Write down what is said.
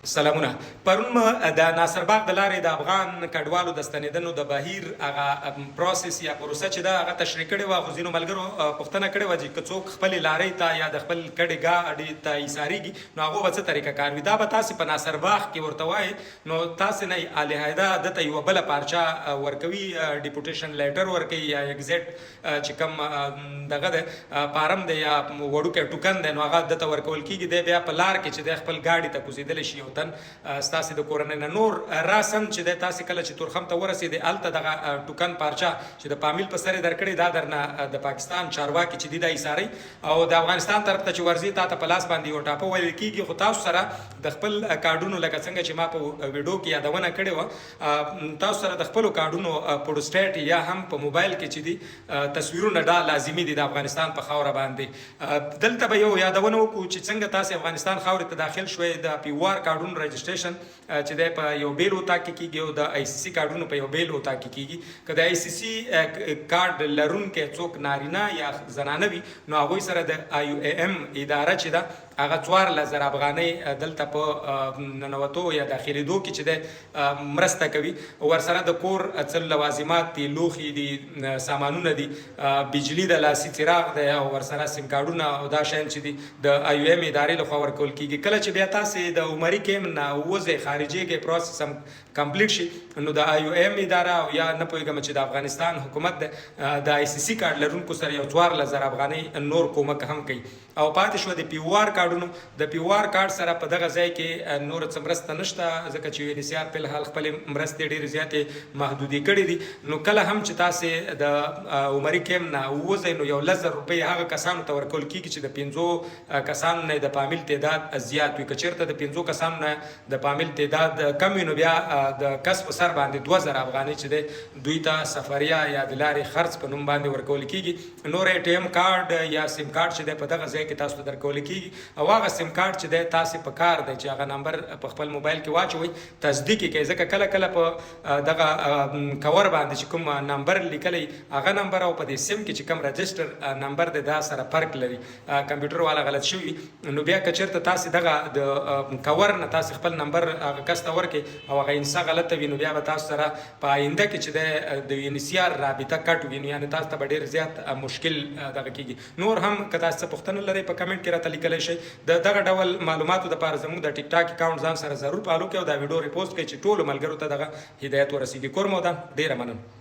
سلامونه پرون د ناصر باغ د لارې د افغان کډوالو د ستنېدنو د بهیر هغه پروسس یا پروسه چې ده هغه تشریح کړې وه خو ځینو ملګرو پوښتنه کړې وه چې که څوک خپلې لارۍ ته یا د خپل کډې ګاډي ته ایسارېږي نو هغو به څه طریقه کار وي دا به تاسې په ناصر باغ کې ورته وایې نو تاسې نه علیحده دته یوه بله پارچه ورکوي ډیپوټیشن لیټر ورکوي یا اگزیټ چې کوم دغه دی فارم دی یا وړوکی ټوکن دی نو هغه دته ورکول کېږي دی بیا په لار کې چې دی خپل ګاډي ته کوزېدلی شي تن ستاسې د کورنۍ نه نور راسم چې دی تاسې کله چې تورخم ته ورسېدې هلته دغه ټوکن پارچه چې د پامیل په سر یې درکړې دا درنه د پاکستان چارواکي چې دي دا ایسارئ او د افغانستان طرف ته چې ورځي تا ته په لاس باندې یو ټاپه ویل کېږي خو تاسو سره د خپل کارډونو لکه څنګه چې ما په ویډیو کې یادونه کړې وه تاسو سره د خپلو کارډونو پوډوسټیټ یا هم په موبایل کې چې دي تصویرونه دا لازمي دي د افغانستان په خاوره باندې دلته به یو یادونه وکړو چې څنګه تاسې افغانستان خاورې ته داخل شوئ د پیوار کارډونو رجسټریشن چې دی په یو بیل اطاق کې کېږي او د آی سی سی کارډونو په یو بیل اطاق کې کېږي که د آی سی سی کارډ لرونکی څوک نارینه یا زنانه وي نو هغوی سره د آی یو ای ایم اداره چې ده هغه 14,000 افغانۍ دلته په ننوتو یا داخلېدو کې چې دی مرسته کوي ورسره د کور څه لوازمات دي لوښي دي سامانونه دي بجلي د لاسي څراغ دی او ورسره سیم کارډونه او دا شیان چې دي د آی یو ایم ادارې لخوا ورکول کېږي کله چې بیا تاسې د عمري کیم نه ووځئ خارجېږئ پروسس هم کمپلیټ شي نو د آی یو ایم اداره او یا نه پوهېږم چې د افغانستان حکومت د آی سی سی کارډ لرونکو سره یو 14,000 افغانۍ نور کومک هم کوي او پاتې شوه د پیوار کارډونو د پیوار کارډ سره په دغه ځای کې نور څه مرسته نشته ځکه چې یو ان سی آر په الحال خپلې مرستې ډېرې زیاتې محدودې کړي دي نو کله هم چې تاسې د عمري کیم نه ووځئ نو 1,000 روپۍ هغه کسانو ته ورکول کېږي چې د 5 کسانو نه د پامیل تعداد زیات وي که چېرته د 5 کسانو نه د پامیل تعداد کم وي نو بیا د کس په سر باندې 2,000 افغانۍ چې دی دوی ته سفریه یا د لارې خرڅ په نوم باندې ورکول کېږي نور اے ټي ایم کارډ یا سیم کارډ چې دی په دغه ځای کې تاسو ته درکول کېږي او هغه سیم کارډ چې دی تاسې په کار دی چې هغه نمبر په خپل موبایل کې واچوئ تصدیق یې کوئ ځکه کله کله په دغه کور باندې چې کوم نمبر لیکلی هغه نمبر او په دې سیم کې چې کوم رجسټر نمبر دی دا سره فرق لري کمپیوټر والا غلط شوي نو بیا که چېرته تاسې دغه د کور نه تاسې خپل نمبر هغه کس ته ورکړئ او هغه انسا غلطه وي نو بیا به تاسو سره په آینده کې چې دی د یو ان سی آر رابطه کټ وي نو یعنې تاسو ته به ډېر زیات مشکل دغه کېږي نور هم که تاسو څه پوښتنه لرئ په کمنټ کې راته لیکلی شئ د دغه ډول معلوماتو دپاره زموږ د ټیک ټاک اکاونټ ځان سره ضرور فالو کړئ او دا ویډیو ریپوسټ کړئ چې ټولو ملګرو ته دغه هدایت ورسېږي کور مو ده ډېره مننه